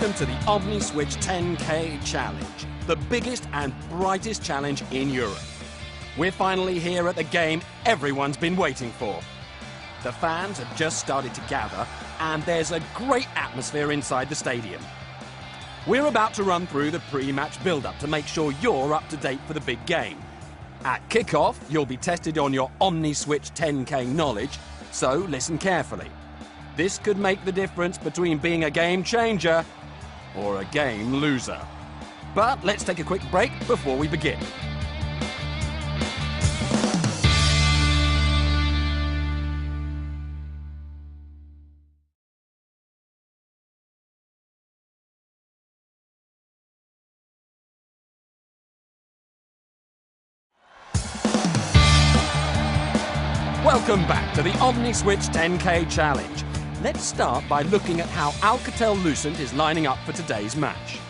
Welcome to the OmniSwitch 10K Challenge, the biggest and brightest challenge in Europe. We're finally here at the game everyone's been waiting for. The fans have just started to gather, and there's a great atmosphere inside the stadium. We're about to run through the pre-match build-up to make sure you're up to date for the big game. At kickoff, you'll be tested on your OmniSwitch 10K knowledge, so listen carefully. This could make the difference between being a game changer or a game loser. But let's take a quick break before we begin. Welcome back to the OmniSwitch 10K Challenge. Let's start by looking at how Alcatel Lucent is lining up for today's match.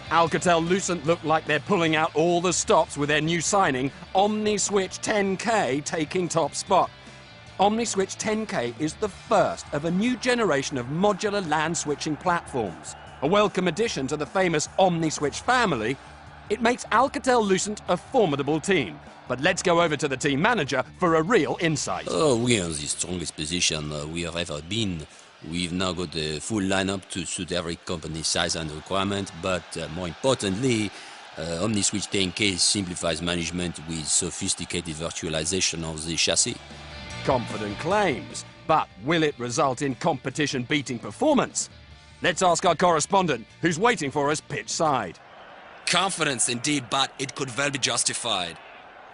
Alcatel Lucent look like they're pulling out all the stops with their new signing, OmniSwitch 10K taking top spot. OmniSwitch 10K is the first of a new generation of modular LAN switching platforms. A welcome addition to the famous OmniSwitch family, it makes Alcatel Lucent a formidable team. But let's go over to the team manager for a real insight. We are the strongest position we have ever been. We've now got the full lineup to suit every company's size and requirement, but more importantly, OmniSwitch 10K simplifies management with sophisticated virtualization of the chassis. Confident claims, but will it result in competition-beating performance? Let's ask our correspondent, who's waiting for us pitch side. Confidence indeed, but it could well be justified.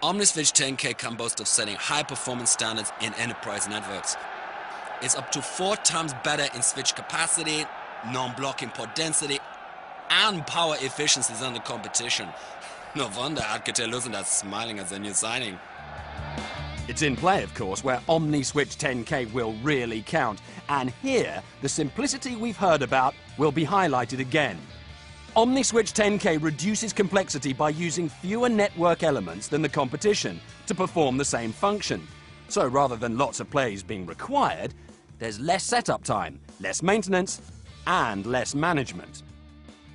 OmniSwitch 10K can boast of setting high performance standards in enterprise networks. It's up to 4 times better in switch capacity, non-blocking port density, and power efficiency than the competition. No wonder Alcatel Lucent are smiling at their new signing. It's in play, of course, where OmniSwitch 10K will really count. And here, the simplicity we've heard about will be highlighted again. OmniSwitch 10K reduces complexity by using fewer network elements than the competition to perform the same function. So rather than lots of plays being required, there's less setup time, less maintenance, and less management.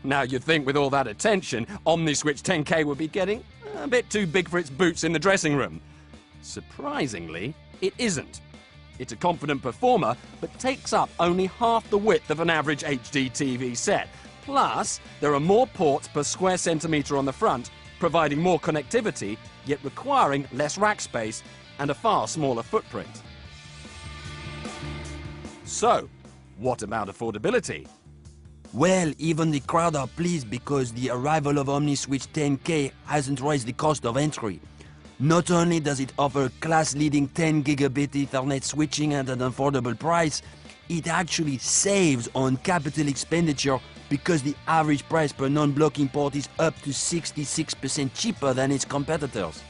Now you'd think with all that attention, OmniSwitch 10K would be getting a bit too big for its boots in the dressing room. Surprisingly, it isn't. It's a confident performer, but takes up only half the width of an average HD TV set. Plus, there are more ports per square centimetre on the front, providing more connectivity, yet requiring less rack space and a far smaller footprint. So, what about affordability? Well, even the crowd are pleased because the arrival of OmniSwitch 10K hasn't raised the cost of entry. Not only does it offer class-leading 10 gigabit Ethernet switching at an affordable price, it actually saves on capital expenditure because the average price per non-blocking port is up to 66% cheaper than its competitors.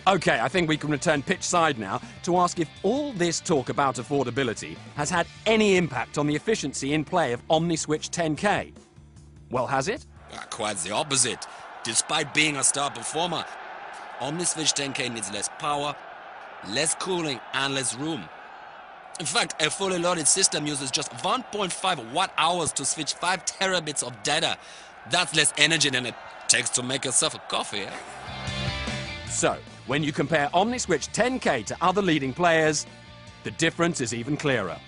Okay, I think we can return pitch side now to ask if all this talk about affordability has had any impact on the efficiency in play of OmniSwitch 10K. Well, has it? Quite the opposite. Despite being a star performer, OmniSwitch 10K needs less power, less cooling, and less room. In fact, a fully loaded system uses just 1.5 watt-hours to switch 5 terabits of data. That's less energy than it takes to make yourself a coffee, eh? So, when you compare OmniSwitch 10K to other leading players, the difference is even clearer.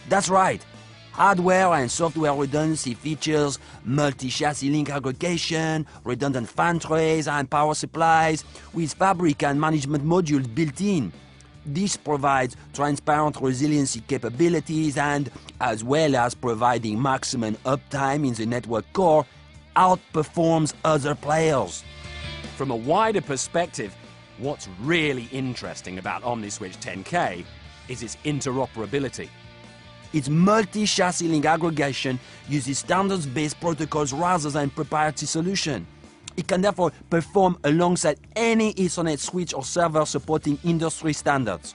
That's right. Hardware and software redundancy features, multi-chassis link aggregation, redundant fan trays and power supplies, with fabric and management modules built in. This provides transparent resiliency capabilities and, as well as providing maximum uptime in the network core, outperforms other players. From a wider perspective, what's really interesting about OmniSwitch 10K is its interoperability. Its multi-chassis link aggregation uses standards-based protocols rather than proprietary solutions. It can therefore perform alongside any Ethernet switch or server supporting industry standards,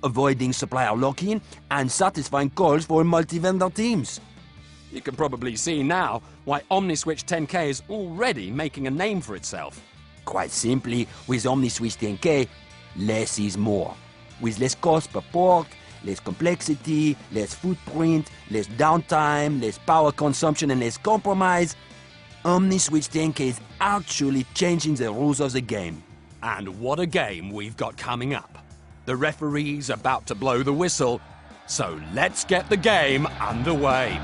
avoiding supplier lock-in and satisfying calls for multi-vendor teams. You can probably see now why OmniSwitch 10K is already making a name for itself. Quite simply, with OmniSwitch 10K, less is more. With less cost per port, less complexity, less footprint, less downtime, less power consumption, and less compromise. OmniSwitch 10K is actually changing the rules of the game. And what a game we've got coming up. The referee's about to blow the whistle, so let's get the game underway.